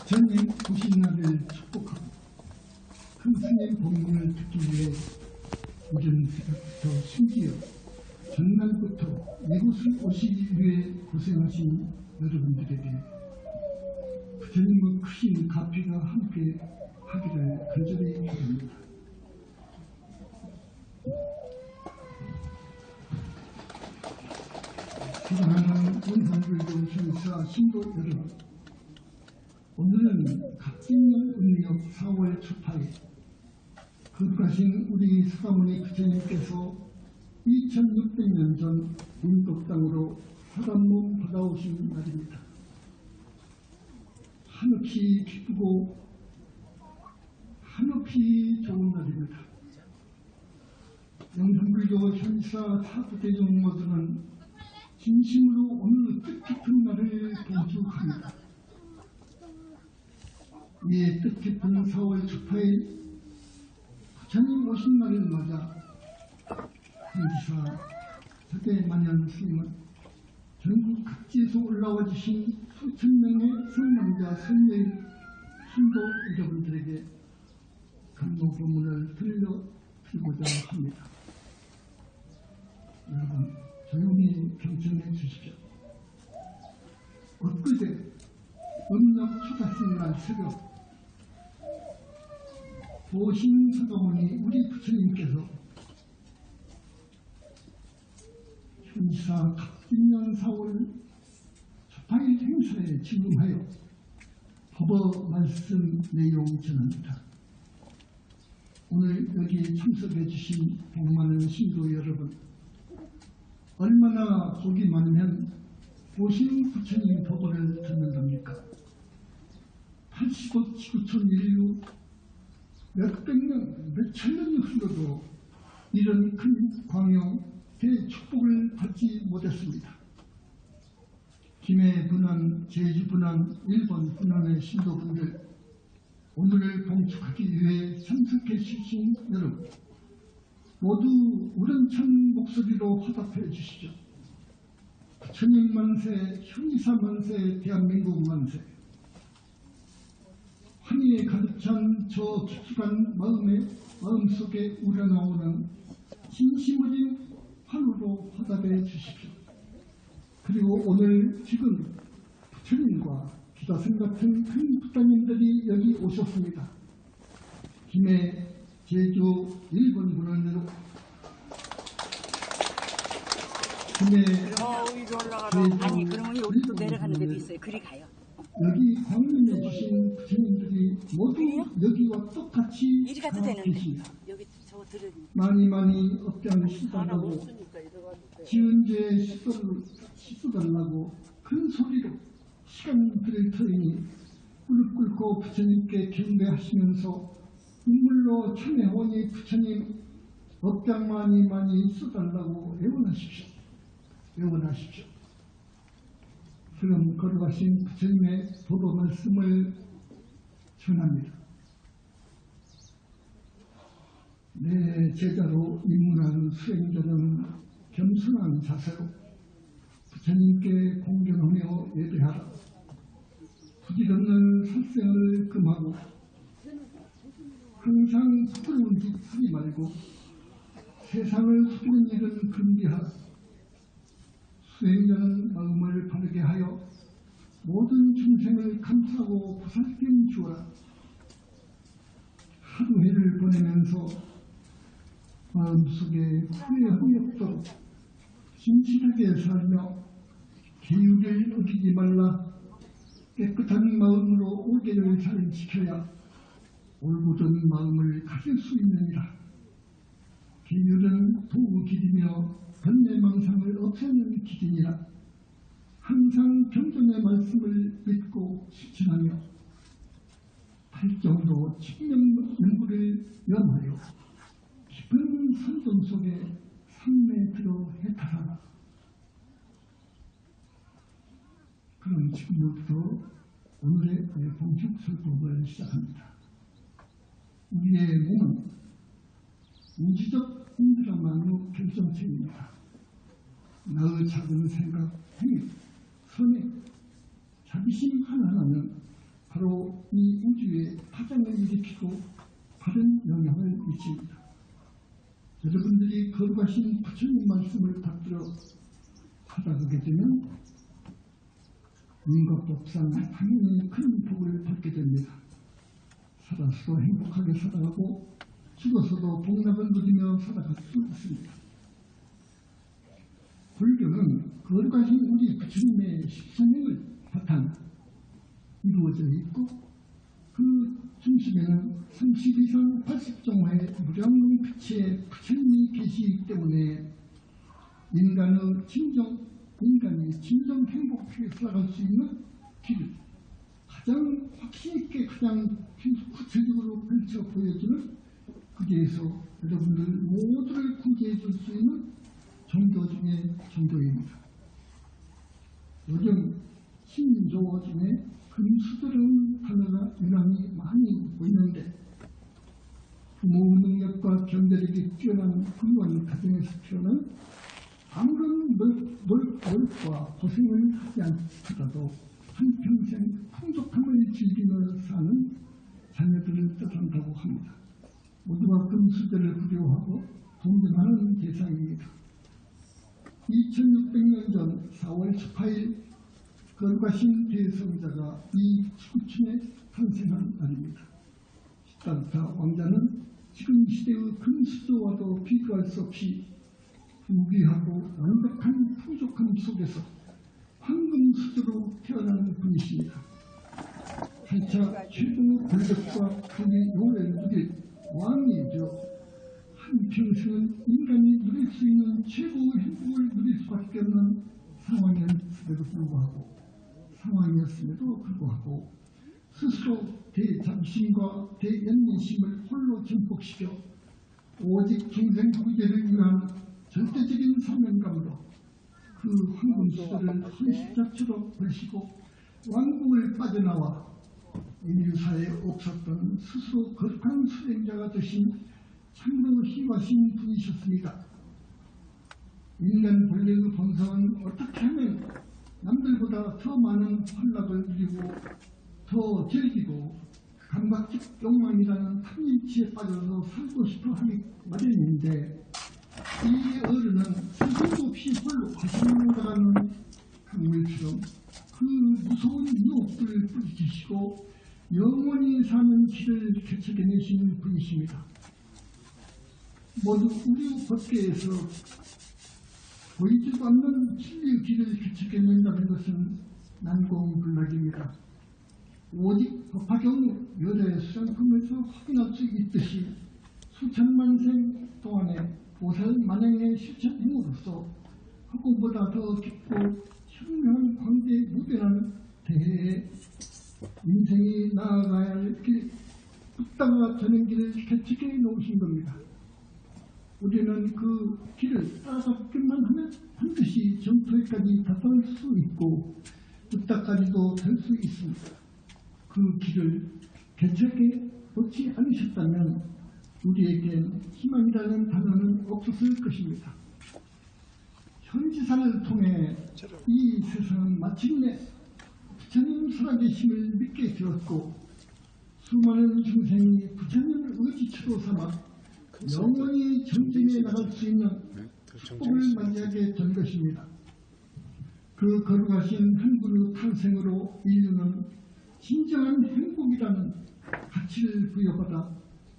부처님 오신 날을 축복하고 큰 스님 법문을 듣기 위해 오전 새벽부터 심지어 전날부터 이곳을 오시기 위해 고생하신 여러분들에게 부처님의 크신 가피가 함께 하기를 간절히 바랍니다. 사랑하는 원산불교 현사 신도 여러분, 오늘은 갑진년 음력 4월 초파에 거룩하신 우리 사가모니 부처님께서 2600년 전 인도 땅으로 사단몸 받아오신 날입니다. 한없이 기쁘고 한없이 좋은 날입니다. 영산불교 현사 사부대중 모두는 진심으로 오늘 뜻깊은 날을 봉축합니다. 이에 뜻깊은 4월 초파일 부처님 오신 날을 맞아 현지사 서대만연 스님은 전국 각지에서 올라와 주신 수천 명의 성남자 선녀의 신도 여러분들에게 감로 법문을 들려드리고자 합니다. 여러분 조용히 경청해 주십시오. 엊그제 음력 초다신 날 새벽 보신 사가모니 우리 부처님께서 현사 갑진년 4월 초파일 행사에 진금하여 법어 말씀 내용 전합니다. 오늘 여기 참석해 주신 복많은 신도 여러분, 얼마나 복이 많으면 보신 부처님 법어를 듣는답니까? 80억 지구촌 인류 몇백 년, 몇천 년이 흘러도 이런 큰 광영 대축복을 받지 못했습니다. 김해 분한, 제주 분한, 일본 분한의 신도분들, 오늘을 봉축하기 위해 참석해 주신 여러분, 모두 우렁찬 목소리로 화답해 주시죠. 부처님 만세, 현지사 만세, 대한민국 만세. 환희에 가득 찬 저 깊숙한 마음속에 우러나오는 진심 어린 환호로 화답해 주십시오. 그리고 오늘 지금 부처님과 기다선 같은 큰 부처님들이 여기 오셨습니다. 김해, 제주, 일본 분원으로 김해, 제주, 아니 그러면 여기도 내려가는 데도 있어요. 그리 가요. 여기 광림해 주신 부처님들이 모두 여기와 똑같이 이리 가도 다 되는데. 계십니다. 여기 저거 들으니. 많이 업장시달라고 지은 죄 씻어달라고 큰 소리로 시간들을 터이니 무릎 꿇고 부처님께 경배하시면서 눈물로 참회하오니 부처님 업장 많이 써달라고 애원하십시오. 애원하십시오. 그럼 걸어가신 부처님의 법어 말씀을 전합니다. 내 제자로 입문한 수행자는 겸손한 자세로 부처님께 공경하며 예배하라. 부질없는 살생을 금하고 항상 부끄러운 짓 하지 말고 세상을 속이는 일은 금기하라. 수행자는 마음을 바르게 하여 모든 중생을 감싸고 보살핌 주어라. 하루해를 보내면서 마음속에 후회함이 없도록 진실하게 살며 계율을 어기지 말라. 깨끗한 마음으로 오계를 잘 지켜야 올곧은 마음을 가질 수 있느니라. 계율은 도구 길이며 번뇌망상을 없애는 길이니라. 항상 경전의 말씀을 믿고 실천하며 팔정도 칙념연구를 염하여 깊은 선정 속에 삶에 들어 해탈하라. 그럼 지금부터 오늘의 봉축설법을 시작합니다. 우리의 몸은 우주적 힘들어만의 결정체입니다. 나의 작은 생각, 행위, 선행, 자비심 하나하나는 바로 이 우주에 파장을 일으키고 바른 영향을 미칩니다. 여러분들이 거룩하신 부처님 말씀을 받들어 살아가게 되면 인과법상 당연히 큰 복을 받게 됩니다. 살아서도 행복하게 살아가고 죽어서도 복락을 누리며 살아갈 수 있습니다. 불교는 거룩하신 우리 부처님의 십선행을 바탕 이루어져 있고 그 중심에는 30 이상 80종의 무량빛의 부처님이 계시기 때문에 인간이 진정 행복하게 살아갈 수 있는 길을 가장 확신 있게 가장 구체적으로 펼쳐 보여주는 그게에서 여러분들 모두를 구제해 줄 수 있는 종교 중에 종교입니다. 요즘 신조 중에 금수저라는 단어가 유난히 많이 보이는데 부모 능력과 경제력이 뛰어난 훌륭한 가정에서 태어난 아무런 노력과 고생을 하지 않더라도 한평생 풍족함을 즐기며 사는 자녀들을 뜻한다고 합니다. 모두가 금수저를 부러워하고 동경하는 대상입니다. 2600년 전 4월 18일 거룩하신 대성자가 이 지구촌에 탄생한 날입니다. 시달타 왕자는 지금 시대의 금수저와도 비교할 수 없이 우기하고 완벽한 풍족함 속에서 황금수저로 태어난 분이십니다. 한차 최고의 권력과 국의 요래를 누릴 왕이죠. 한평생은 인간이 누릴 수 있는 최고의 행복을 누릴 수밖에 없는 상황이었음에도 불구하고 스스로 대잠심과 대연민심을 홀로 증폭시켜 오직 중생 구제를 위한 절대적인 사명감으로 그 황금수저를 헌십자처럼 걸시고 왕궁을 빠져나와 인류사에 없었던 스스로 거룩한 수행자가 되신 참으로 희화신 분이셨습니다. 인간 본래의 본성은 어떻게 하면 남들보다 더 많은 환락을 누리고 더 즐기고 감각적 욕망이라는 탐심치에 빠져서 살고 싶어 하기 마련인데 이 어른은 스스도 없이 홀로 거슬러 올라가는 강물처럼 그 무서운 유혹들을 뿌리치시고 영원히 사는 길을 개척해내신 분이십니다. 모두 우리 법계에서 보이지도 않는 진리의 길을 개척해낸다는 것은 난공불락입니다. 오직 법화경 여자의 수장품에서 확인할 수 있듯이 수천만 생 동안에 보살 만행의 실천 행으로서 허공보다 더 깊고 현명한 광대에 무변한 대해에 인생이 나아가야 할 길, 붓다가 되는 길을 개척해 놓으신 겁니다. 우리는 그 길을 따라잡기만 하면 반드시 점토에까지 다다를 수 있고 붓다까지도 될 수 있습니다. 그 길을 개척해 놓지 않으셨다면 우리에겐 희망이라는 단어는 없었을 것입니다. 현지사를 통해 이 세상은 마침내 부처님 살아계심을 믿게 되었고 수많은 중생이 부처님을 의지처로 삼아 영원히 전쟁에 나갈 수 있는 축복을 맞이하게 된 것입니다. 그 거룩하신 한 분의 탄생으로 인류는 진정한 행복이라는 가치를 부여받아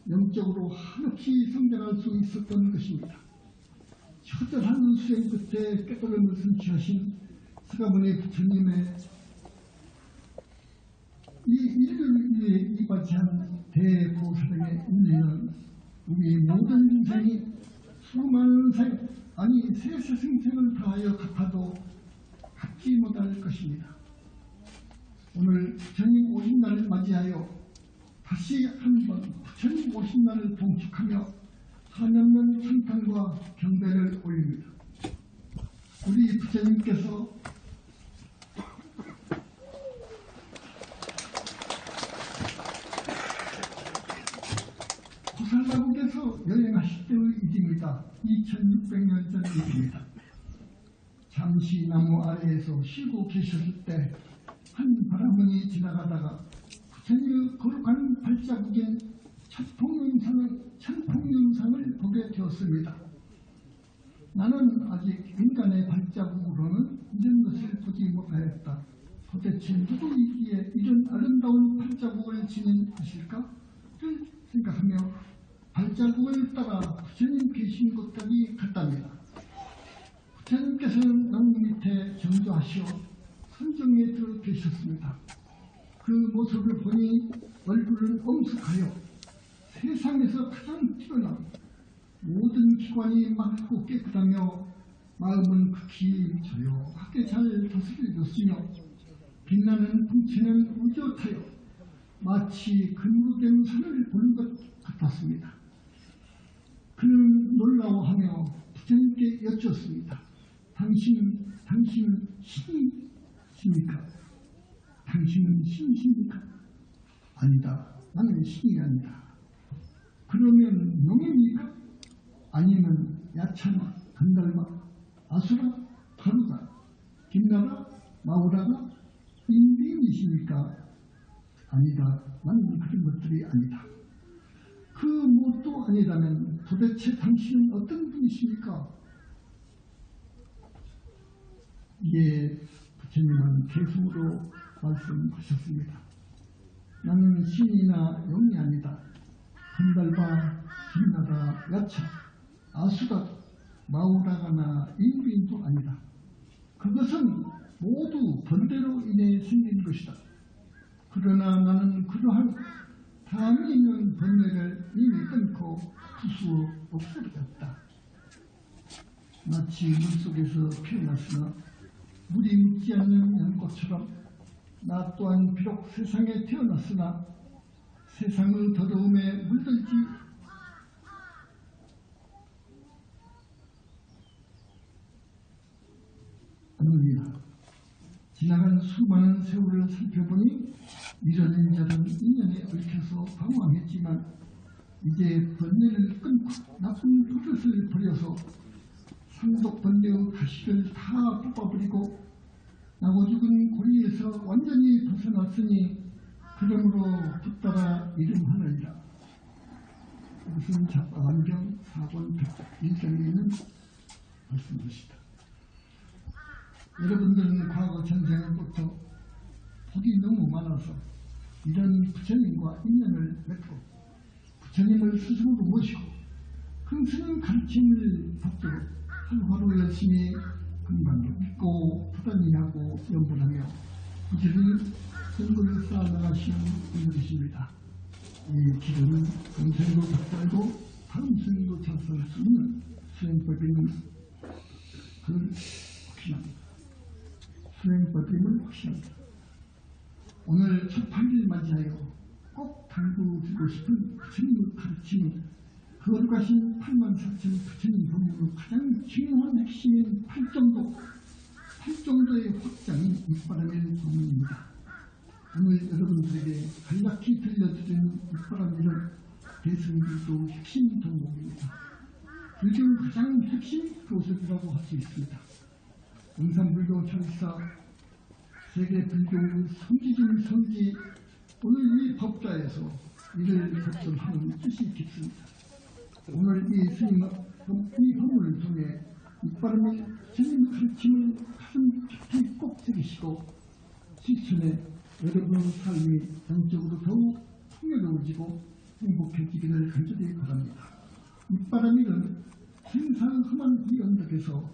영적으로 한없이 성장할 수 있었던 것입니다. 처절한 수행 끝에 깨달음을 성취하신 서가모니 부처님의 이 인류를 위해 이바지한 대보살의 인내는 우리 모든 인생이 수많은 생, 아니 세세생생을 다하여 갚아도 갚지 못할 것입니다. 오늘 부처님 오신 날을 맞이하여 다시 한번 부처님 오신 날을 봉축하며 한없는 찬탄과 경배를 올립니다. 우리 부처님께서 고살라국에서 여행하실 때의 일입니다. 2600년 전 일입니다. 잠시 나무 아래에서 쉬고 계셨을 때 한 바라문이 지나가다가 부처님의 거룩한 발자국인 천풍영상을 보게 되었습니다. 나는 아직 인간의 발자국으로는 이런 것을 보지 못하였다. 도대체 누구이기에 이런 아름다운 발자국을 지닌 것일까? 를 생각하며 발자국을 따라 부처님 계신 곳까지 갔답니다. 부처님께서는 나무 밑에 정조하시어 선정에 들어 계셨습니다. 그 모습을 보니 얼굴은 엄숙하여 세상에서 가장 뛰어난 모든 기관이 맑고 깨끗하며 마음은 극히 조용하게 잘 다스려졌으며 빛나는 풍채는 우젓하여 마치 금으로 된 산을 보는 것 같았습니다. 그는 놀라워하며 부처님께 여쭈었습니다. 당신은 신이십니까? 당신은 신이십니까? 아니다. 나는 신이 아니다. 그러면 용입니까? 아니면 야차나 건달마, 아수라, 가루다, 김나라, 마우라가 인비인이십니까? 아니다. 나는 그런 것들이 아니다. 그 무엇도 아니라면 도대체 당신은 어떤 분이십니까? 이에 부처님은 계속으로 말씀하셨습니다. 나는 신이나 용이 아니다. 건달바, 김나라, 야차, 아수라, 마우라가나 인비인도 아니다. 그것은 모두 번대로 인해 생긴 것이다. 그러나 나는 그러한 다음에 있는 번뇌를 이미 끊고 투수 없어졌다. 마치 물속에서 피어났으나 물이 묻지 않는 연꽃처럼 나 또한 비록 세상에 태어났으나 세상의 더러움에 물들지 않느니라. 지나간 수많은 세월을 살펴보니 이런 저런 인연에 얽혀서 방황했지만 이제 번뇌를 끊고 나쁜 버릇을 버려서 상독번뇌의 가시를 다 뽑아버리고 나고 죽은 고리에서 완전히 벗어났으니 그러므로 붙따라 이름하느니라. 이것은 자파환경 4권 1장에 있는 말씀입니다. 여러분들은 과거 전생에부터 복이 너무 많아서 이런 부처님과 인연을 맺고 부처님을 스승으로 모시고 그 스님 가르침을 받도록 하루하루 열심히 건강을 믿고 부단히하고 연분하며 부지런히 선물을 쌓아나가시는 분들이십니다. 이 길은 금생도 닥달고 다음 생도 찬성할 수 있는 수행법임을 확신합니다. 수행법임을 확신합니다. 오늘 첫 8일 맞이하여 꼭 당부드리고 싶은 부처님의 가르침이 거룩하신 84,000 부처님 법문의 가장 중요한 핵심인 8정도의 확장인 밑바람일 법문입니다. 오늘 여러분들에게 간략히 들려드리는 밑바람일은 대승불교 핵심 종목입니다. 불교의 가장 핵심 교섭이라고 할 수 있습니다. 영산불교 철사 세계 불교의 성지중 성지 오늘 이 법자에서 이를 거절하는 뜻이 깊습니다. 오늘 이 스님의 이 법문을 통해 밑바람일 스님 가르침을 가슴 깊이 꼭 새기시고 실천에 여러분의 삶이 영적으로 더욱 풍요로워지고 행복해지기를 간절히 바랍니다. 밑바람일은 생사의 험한 이 언덕에서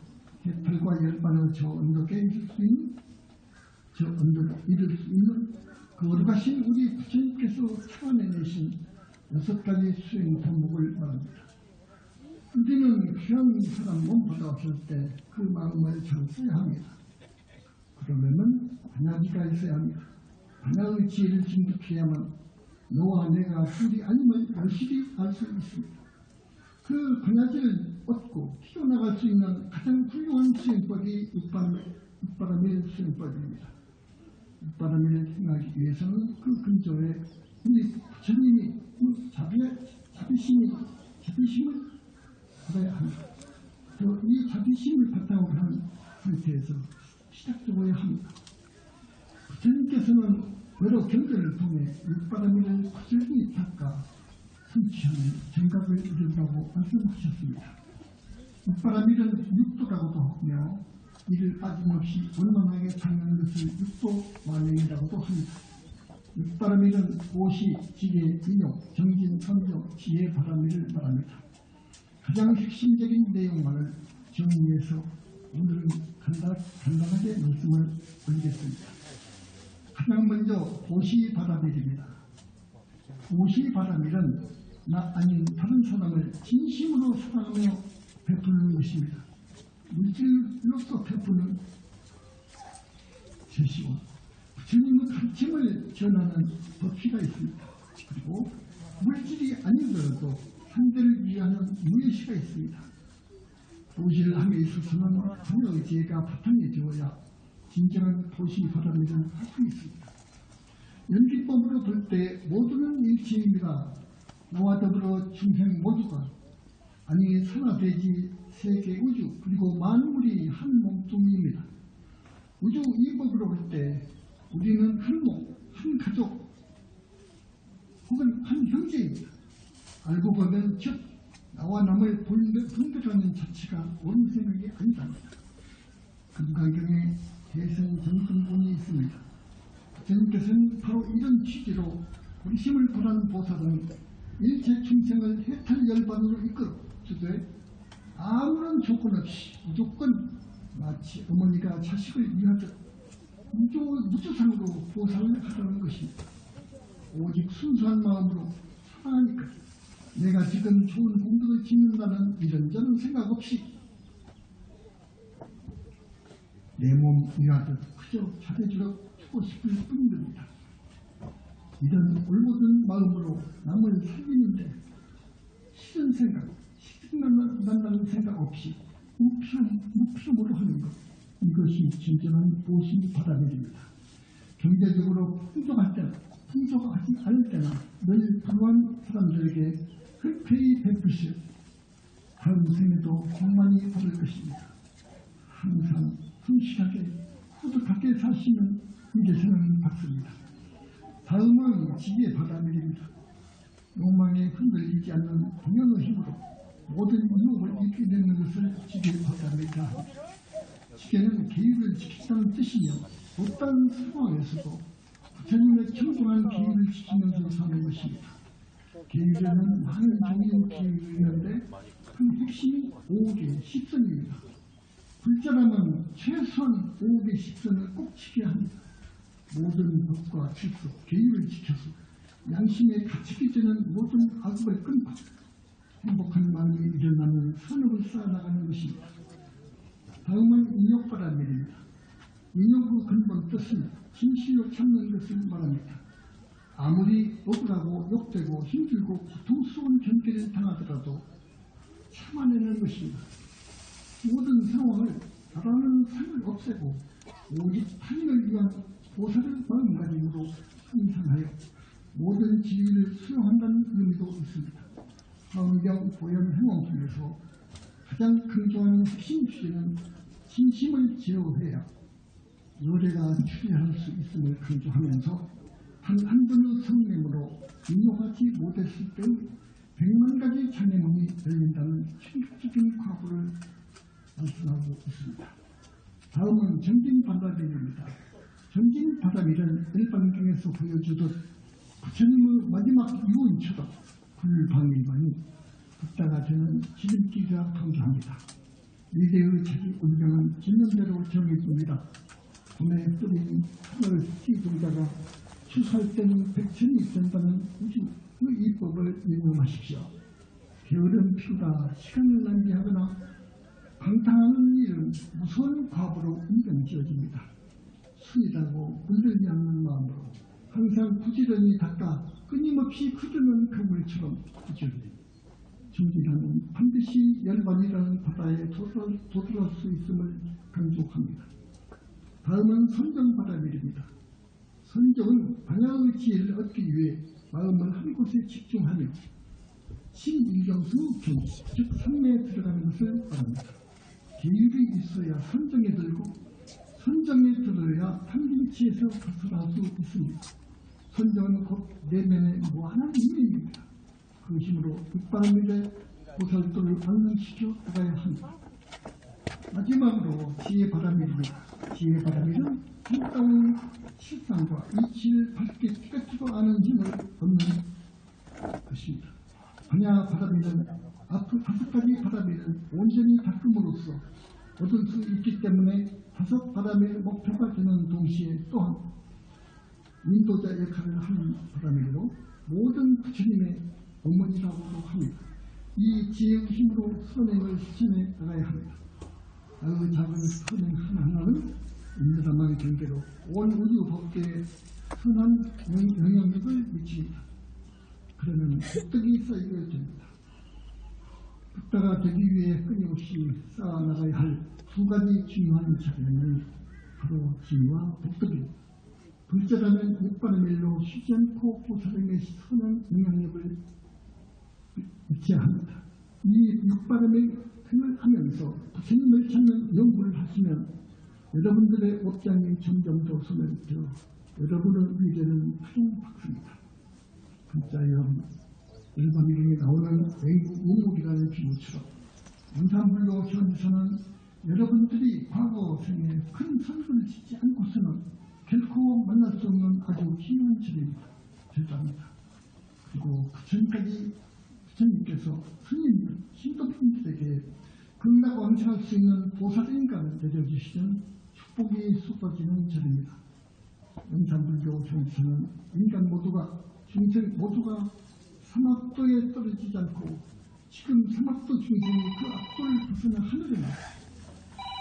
해탈과 열반의 저 언덕에 이를 수 있는 거룩하신 우리 부처님께서 참아내신 6가지 수행 종목을 말합니다. 우리는 귀한 사람 몸 받아왔을 때 그 마음을 잘 써야 합니다. 그러려면 반야지가 있어야 합니다. 반야의 지혜를 증득해야만 너와 내가 둘이 아님을 열심히 알 수 있습니다. 그 반야지를 얻고 키워나갈 수 있는 가장 훌륭한 수행법이 밑바람일 수행법입니다. 밑바람일을 행하기 위해서는 그 근처에 우리 부처님이 자비심을 받아야 합니다. 이 자비심을 바탕으로 한 상태에서 시작되어야 합니다. 부처님께서는 여러 경전을 통해 육바라밀을 부지런히 닦아 성취하는 정각을 이룬다고 말씀하셨습니다. 육바라밀은 육도라고도 하며 이를 빠짐없이 원만하게 닦는 것을 육도만행이라고도 합니다. 육바라밀은 오시, 지혜, 인욕, 정진, 선정, 지혜 바라밀을 말합니다. 가장 핵심적인 내용만을 정리해서 오늘은 간단하게 말씀을 올리겠습니다. 가장 먼저 보시바라밀입니다. 보시바라밀은 나 아닌 다른 사람을 진심으로 사랑하며 베푸는 것입니다. 물질로서 베푸는 제시고 부처님의 가르침을 전하는 법치가 있습니다. 그리고 물질이 아니더라도 상대를 위하는 무예시가 있습니다. 보시를 함에 있어서는 분야의 지혜가 바탕에 되어야 진정한 보시바라밀을 할 수 있습니다. 연기법으로 볼 때 모두는 일체입니다. 나와 더불어 중생 모두가 아니 산하대지 세계 우주 그리고 만물이 한 몸뚱이입니다. 우주 이법으로 볼 때 우리는 한 몸, 한 가족 혹은 한 형제입니다. 알고 보면 즉 나와 남을 분별하는 자체가 옳은 생각이 아니답니다. 금강경에 대선정승본이 있습니다. 부처님께서는 바로 이런 취지로 우리심을 보란 보살은 일체 충생을 해탈 열반으로 이끌어 주되 아무런 조건 없이 무조건 마치 어머니가 자식을 위하듯 무조상으로 보살을 하라는 것입니다. 오직 순수한 마음으로 사랑하니까 내가 지금 좋은 공덕을 짓는다는 이런저런 생각 없이 내 몸 위하듯 그저 잘해주고 싶을 뿐입니다. 이런 올곧은 마음으로 남을 살리는데 싫은 생각, 시증난다는 생각 없이 무표모로 하는 것, 이것이 진정한 보시바라밀입니다. 경제적으로 풍족하지 않을 때나 늘 불우한 사람들에게 흔쾌히 베푸시 다음 생에도 공만이 받을 것입니다. 항상 성실하게 뿌듯하게 사시는 이대생은 받습니다. 다음은 지혜바라밀입니다. 욕망에 흔들리지 않는 동양의 힘으로 모든 유혹을 이겨내는 것을 지혜바라밀이라 합니다. 지혜는 계율을 지키자는 뜻이며 어떤 상황에서도 부처님의 청정한 계율을 지키면서 사는 것입니다. 계율에는 많은 종류의 계율이 있는데 그 핵심이 5개 10선입니다. 불자라면 최소한 5개 10선을 꼭 지켜야 합니다. 모든 법과 질서, 계율을 지켜서 양심에 갇히기 전에 모든 악업을 끊고 행복한 마음이 일어나는 선업을 쌓아나가는 것입니다. 다음은 인욕바라밀입니다. 인욕의 근본 뜻은 진실로 참는 것을 말합니다. 아무리 억울하고 욕되고 힘들고 고통스러운 견계를 당하더라도 참아내는 것입니다. 모든 상황을 바라는 상을 없애고 오직 타인을 위한 보살의 마음가짐으로 상상하여 모든 지위를 수용한다는 의미도 있습니다. 화엄경 보현 행원편에서 가장 강조하는 핵심 주제는 진심을 제어해야 요래가 추리할 수 있음을 강조하면서 단 한 번의 성냄으로 인용하지 못했을 때의 100만 가지 장애물이 열린다는 충격적인 과거를 말씀하고 있습니다. 다음은 정진바라밀입니다. 정진바라밀은 일반경에서 보여주듯 부처님의 마지막 유언처럼 불방일만이 붓다가 되는 지름길이라 강조합니다. 미래의 자기 운명은 진면대로 정해집니다. 봄에 뿌린 하늘 띠동자가 추수할 때는 백천이 된다는 우주의 이법을 유념하십시오. 게으름 피우다 시간을 낭비하거나 방탕하는 일은 무서운 과보로 인정지어집니다. 순이라고 물들지 않는 마음으로 항상 부지런히 닦아 끊임없이 흐르는 강물처럼 부지런히 정진하는 반드시 열반이라는 바다에 도달할 수 있음을 강조합니다. 다음은 선정바라밀입니다. 선정은 방향의 지혜를 얻기 위해 마음을 한 곳에 집중하며 신일경수경, 즉 선매에 들어가는 것을 말합니다. 계율이 있어야 선정에 들고 선정에 들어야 탐진치에서 벗어날 수 있습니다. 선정은 곧 내면의 무한한 힘입니다. 그 힘으로 윗바람일에 보살도를 방문시켜 나가야 합니다. 마지막으로 지혜바람일입니다. 지혜바람일은 한가운 실상과 이치를 밝게 깨닫지도 않은 힘을 얻는 것입니다. 반야 바람일은 앞으로 5가지 바람일을 온전히 닦음으로써 얻을 수 있기 때문에 5 바람일 목표가 되는 동시에 또한 인도자 역할을 하는 바람일로 모든 부처님의 어머니라고도 합니다. 이 지혜의 힘으로 선행을 실천해 나가야 합니다. 그 작은 선행 하나하나는 인드라만 경계로 온 우주 법계에 선한 영향력을 미칩니다. 그러면 득덕이 쌓이게 됩니다. 득다가 되기 위해 끊임없이 쌓아나가야 할 2가지 중요한 차원이 바로 지혜와 복덕입니다. 둘째라면 윗바람일로 쉬지 않고 보살에게 선한 영향력을 미쳐야 합니다. 이 윗바람일 등을 하면서 부처님을 찾는 연구를 하시면 여러분들의 업장이 점점 더 소멸되어 여러분의 미래는 푸른박습니다. 진짜 여러분, 일반일행에 나오는 외국 우물이라는 비유처럼 영산불교 현에서는 여러분들이 과거 생에 큰 선수를 짓지 않고서는 결코 만날 수 없는 아주 귀한 절입니다. 절답니다. 그리고 부처님께서 스님, 신도분들에게 극락왕생할 수 있는 보살인간을 내려주시는 축복이 쏟아지는 절입니다. 영산불교 현에서는 인간 모두가 중생 모두가 삼합도에 떨어지지 않고 지금 삼합도 중생이 그 앞도를 벗어나 하늘에 나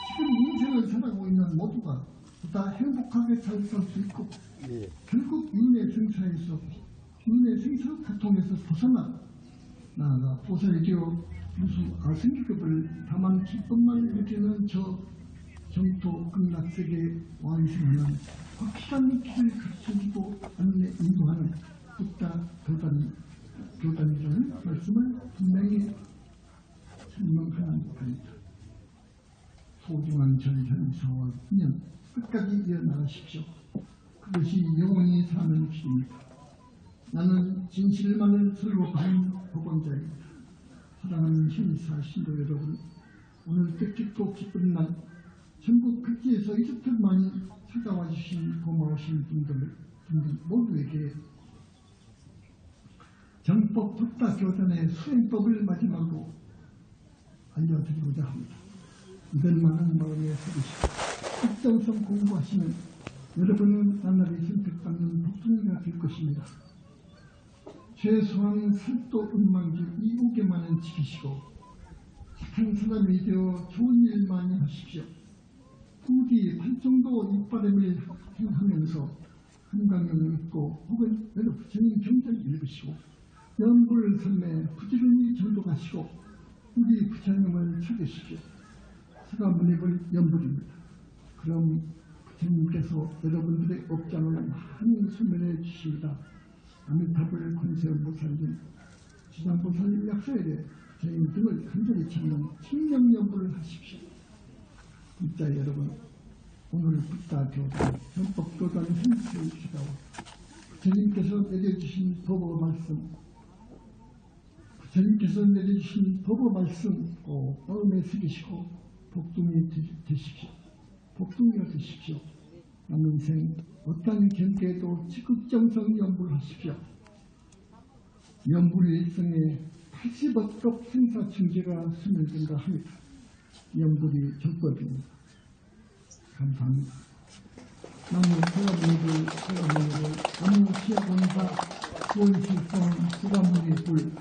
지금 인생을 살아가고 있는 모두가 보다 행복하게 잘 살 수 있고 결국 윤회 생사에서 윤회 생사 고통에서 벗어나 나아가 보살이 되어 무수 아승기급을 다만 기쁨만 느끼는 저 정토 극락세계 왕생하는 확실한 길을 가르쳐주고 안내 인도하는 붓다 교단이라는 말씀을 분명히 설명하는 겁니다. 소중한 절현사와 인연 끝까지 이어나가십시오. 그것이 영원히 사는 길입니다. 나는 진실만을 설법하는 법원자입니다. 사랑하는 현사 신도 여러분, 오늘 뜻깊고 기쁜 날 전국 각지에서 이집트 많이 찾아와 주신 고마우신 분들 모두에게 정법 붓다 교단의 수행법을 마지막으로 알려드리고자 합니다. 이들 많은 마음에 서주시고 입정성 공부하시면 여러분은 나날이 선택받는 복둥이가 될 것입니다. 최소한 살도 은망집 이국에만은 지키시고 착한 사람이 되어 좋은 일 많이 하십시오. 부디 팔정도 윗바람을 행하면서 한강을 읽고 혹은 여러 부처님 경전을 읽으시고 연불 선매 부지런히 전도하시고 우리 부처님을 찾으십시오. 사가모니불 연불입니다. 그럼 부처님께서 여러분들의 업장을 많이 소멸해 주십니다. 아미타불 권세음보살님, 지장보살 약사일에 부처님 등을 간절히 찾는 칭명연불을 하십시오. 진짜 여러분, 오늘 붓다교단, 전법교단 행사를 기다워 부처님께서 내려주신 법의 말씀, 부처님께서 내려주신 법의 말씀 꼭 마음에 새기시고 복둥이 되십시오. 복둥이가 되십시오. 남은 생 어떤 경계에도 지극정성 연불하십시오. 연불의 일성에 80억급 생사충제가 스며든가 합니다. 연불이 절법입니다. 감사합니다. 나무 수가모니불 나무 시야본사 구원실성 수가모니불